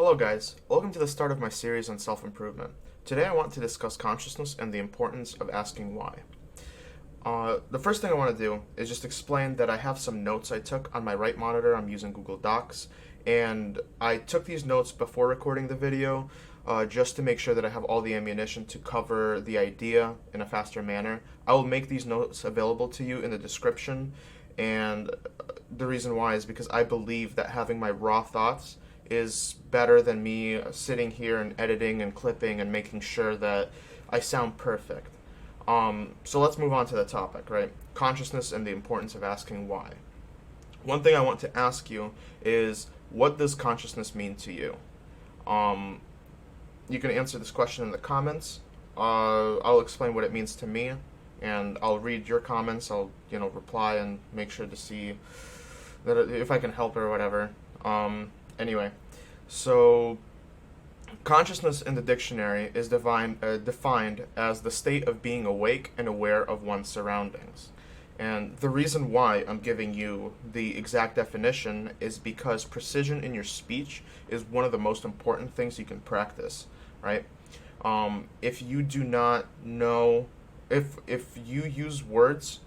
Hello guys, welcome to the start of my series on self-improvement. Today I want to discuss consciousness and the importance of asking why. The first thing I want to do is just explain that I have some notes I took on my right monitor. I'm using Google Docs, and I took these notes before recording the video just to make sure that I have all the ammunition to cover the idea in a faster manner. I will make these notes available to you in the description, and the reason why is because I believe that having my raw thoughts is better than me sitting here and editing and clipping and making sure that I sound perfect. So let's move on to the topic, right? Consciousness and the importance of asking why. One thing I want to ask you is, what does consciousness mean to you? You can answer this question in the comments. I'll explain what it means to me, and I'll read your comments. I'll, reply and make sure to see that if I can help or whatever. Anyway, so consciousness in the dictionary is defined as the state of being awake and aware of one's surroundings. And the reason why I'm giving you the exact definition is because precision in your speech is one of the most important things you can practice, right? If you do not know, if you use words,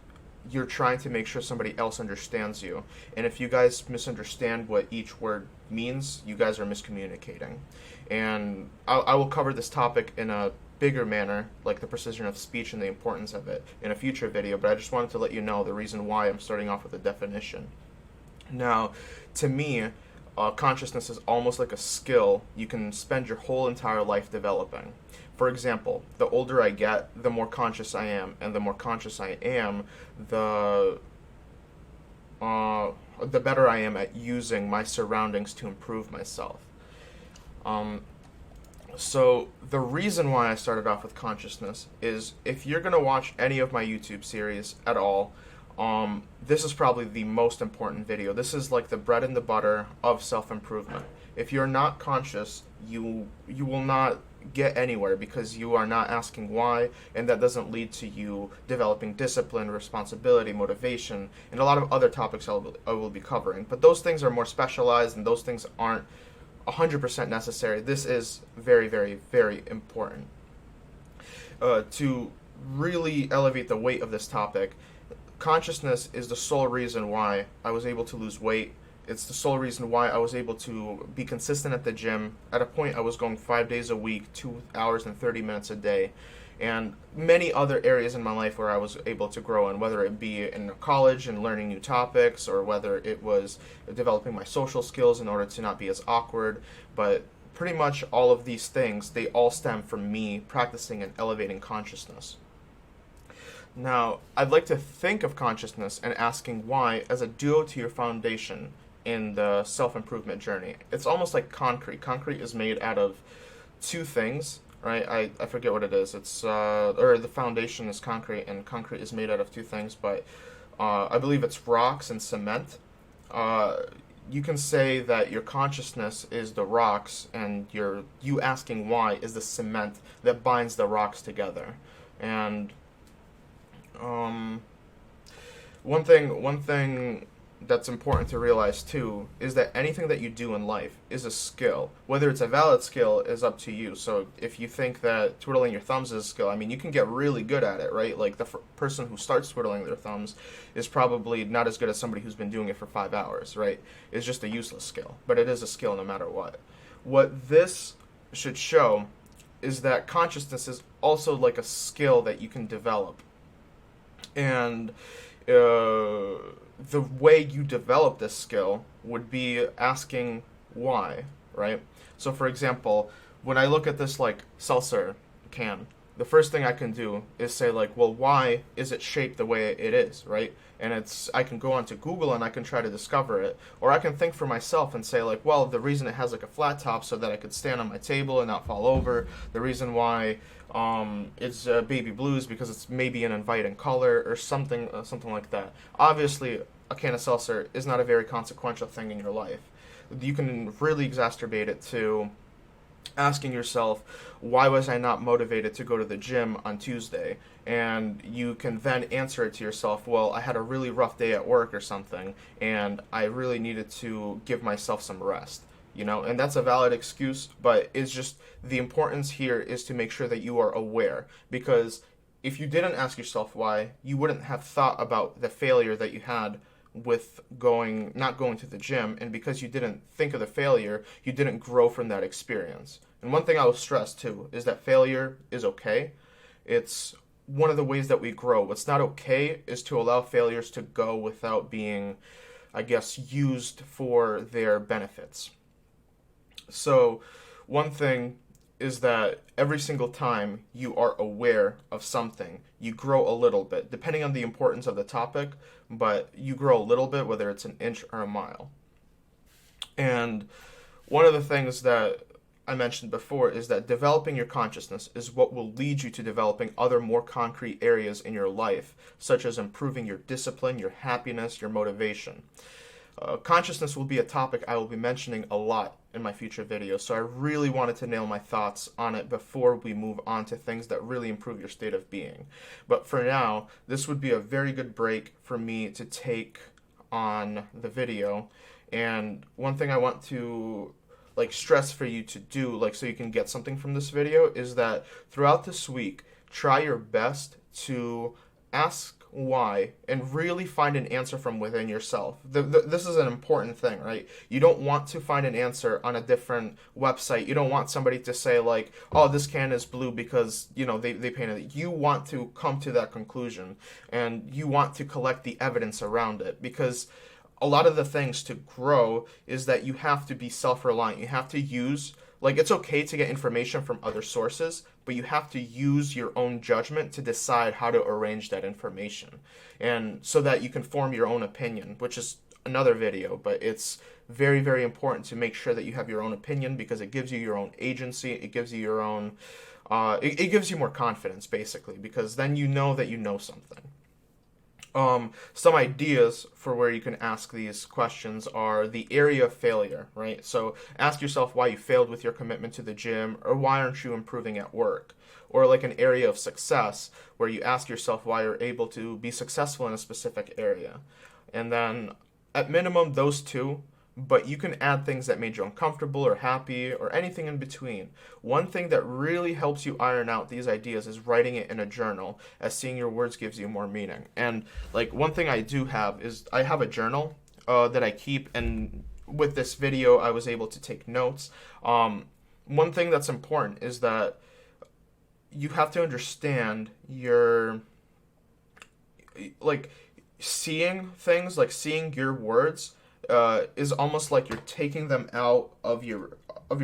you're trying to make sure somebody else understands you. And if you guys misunderstand what each word means, you guys are miscommunicating. And I will cover this topic in a bigger manner, like the precision of speech and the importance of it, in a future video, but I just wanted to let you know the reason why I'm starting off with a definition. Now, to me, consciousness is almost like a skill you can spend your whole entire life developing. For example, the older I get, the more conscious I am, and the more conscious I am, the better I am at using my surroundings to improve myself. So the reason why I started off with consciousness is, if you're going to watch any of my YouTube series at all, this is probably the most important video. This is like the bread and the butter of self-improvement. If you're not conscious, you will not get anywhere because you are not asking why, and that doesn't lead to you developing discipline, responsibility, motivation, and a lot of other topics I will be covering. But those things are more specialized, and those things aren't 100% necessary. This is very, very, very important. To really elevate the weight of this topic, consciousness is the sole reason why I was able to lose weight. It's the sole reason why I was able to be consistent at the gym. At a point, I was going 5 days a week, 2 hours and 30 minutes a day, and many other areas in my life where I was able to grow in, whether it be in college and learning new topics, or whether it was developing my social skills in order to not be as awkward. But pretty much all of these things, they all stem from me practicing and elevating consciousness. Now, I'd like to think of consciousness and asking why as a duo to your foundation in the self-improvement journey. It's almost like concrete. Concrete is made out of two things, right? I forget what it is. It's or the foundation is concrete, and concrete is made out of two things, but I believe it's rocks and cement. You can say that your consciousness is the rocks, and you asking why is the cement that binds the rocks together. And one thing that's important to realize too is that anything that you do in life is a skill. Whether it's a valid skill is up to you. So if you think that twiddling your thumbs is a skill, I mean, you can get really good at it, right? Like the person who starts twiddling their thumbs is probably not as good as somebody who's been doing it for 5 hours, right? It's just a useless skill, but it is a skill no matter what. What this should show is that consciousness is also like a skill that you can develop. And the way you develop this skill would be asking why, right? So for example, when I look at this like seltzer can, the first thing I can do is say like, well, why is it shaped the way it is, right? And I can go onto Google and I can try to discover it. Or I can think for myself and say like, well, the reason it has like a flat top so that I could stand on my table and not fall over. The reason why it's baby blues because it's maybe an inviting color or something like that. Obviously, a can of seltzer is not a very consequential thing in your life. You can really exacerbate it to asking yourself, why was I not motivated to go to the gym on Tuesday? And you can then answer it to yourself, well, I had a really rough day at work or something, and I really needed to give myself some rest. and that's a valid excuse, but it's just the importance here is to make sure that you are aware, because if you didn't ask yourself why, you wouldn't have thought about the failure that you had with not going to the gym, and because you didn't think of the failure, you didn't grow from that experience. And one thing I will stress too is that failure is okay. It's one of the ways that we grow. What's not okay is to allow failures to go without being, I guess, used for their benefits. So, one thing is that every single time you are aware of something, you grow a little bit, depending on the importance of the topic, but you grow a little bit, whether it's an inch or a mile. And one of the things that I mentioned before is that developing your consciousness is what will lead you to developing other more concrete areas in your life, such as improving your discipline, your happiness, your motivation. Consciousness will be a topic I will be mentioning a lot in my future videos, so I really wanted to nail my thoughts on it before we move on to things that really improve your state of being. But for now, this would be a very good break for me to take on the video. And one thing I want to stress for you to do, so you can get something from this video, is that throughout this week, try your best to ask why and really find an answer from within yourself. This is an important thing, right? You don't want to find an answer on a different website. You don't want somebody to say oh, this can is blue because, they painted it. You want to come to that conclusion, and you want to collect the evidence around it, because a lot of the things to grow is that you have to be self-reliant. You have to use, it's okay to get information from other sources, but you have to use your own judgment to decide how to arrange that information. And so that you can form your own opinion, which is another video, but it's very, very important to make sure that you have your own opinion, because it gives you your own agency. It gives you your own, it gives you more confidence, basically, because then you know that you know something. Some ideas for where you can ask these questions are the area of failure, right? So ask yourself why you failed with your commitment to the gym, or why aren't you improving at work? Or an area of success, where you ask yourself why you're able to be successful in a specific area. And then at minimum, those two, but you can add things that made you uncomfortable or happy or anything in between. One thing that really helps you iron out these ideas is writing it in a journal, as seeing your words gives you more meaning. And one thing I do have is I have a journal that I keep, and with this video I was able to take notes. One thing that's important is that you have to understand your seeing things, seeing your words is almost like you're taking them out of your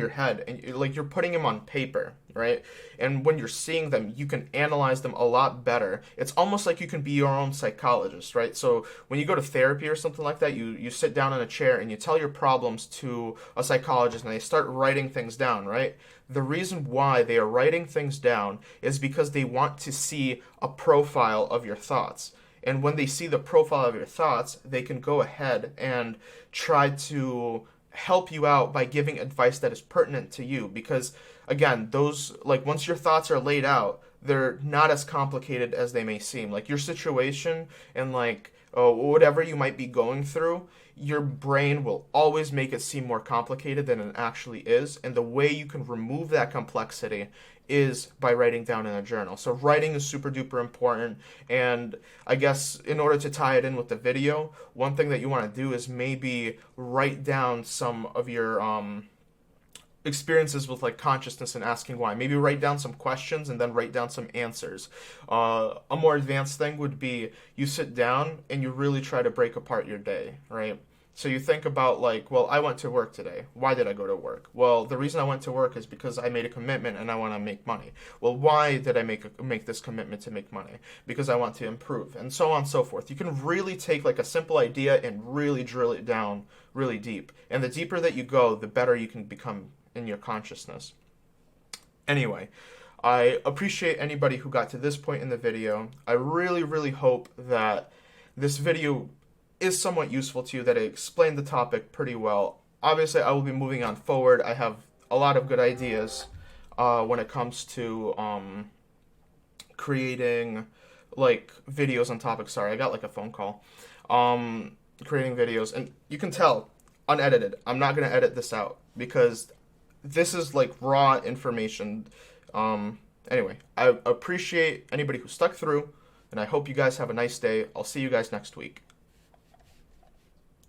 head, and you're putting them on paper, right? And when you're seeing them, you can analyze them a lot better. It's almost like you can be your own psychologist, right? So when you go to therapy or something like that, you sit down in a chair and you tell your problems to a psychologist, and they start writing things down, right? The reason why they are writing things down is because they want to see a profile of your thoughts. And when they see the profile of your thoughts, they can go ahead and try to help you out by giving advice that is pertinent to you. Because, again, those, once your thoughts are laid out, they're not as complicated as they may seem. Your situation and, whatever you might be going through, your brain will always make it seem more complicated than it actually is. And the way you can remove that complexity is by writing down in a journal. So writing is super duper important. And I guess in order to tie it in with the video, one thing that you want to do is maybe write down some of your experiences with consciousness and asking why. Maybe write down some questions and then write down some answers. A more advanced thing would be you sit down and you really try to break apart your day, right? So you think about well, I went to work today. Why did I go to work? Well, the reason I went to work is because I made a commitment and I want to make money. Well, why did I make this commitment to make money? Because I want to improve, and so on and so forth. You can really take a simple idea and really drill it down really deep. And the deeper that you go, the better you can become in your consciousness. Anyway, I appreciate anybody who got to this point in the video. I really, really hope that this video is somewhat useful to you, that it explained the topic pretty well. Obviously, I will be moving on forward. I have a lot of good ideas when it comes to creating videos on topics. Sorry, I got a phone call. Creating videos, and you can tell unedited. I'm not going to edit this out. because this is like raw information. Anyway, I appreciate anybody who stuck through, and I hope you guys have a nice day. I'll see you guys next week.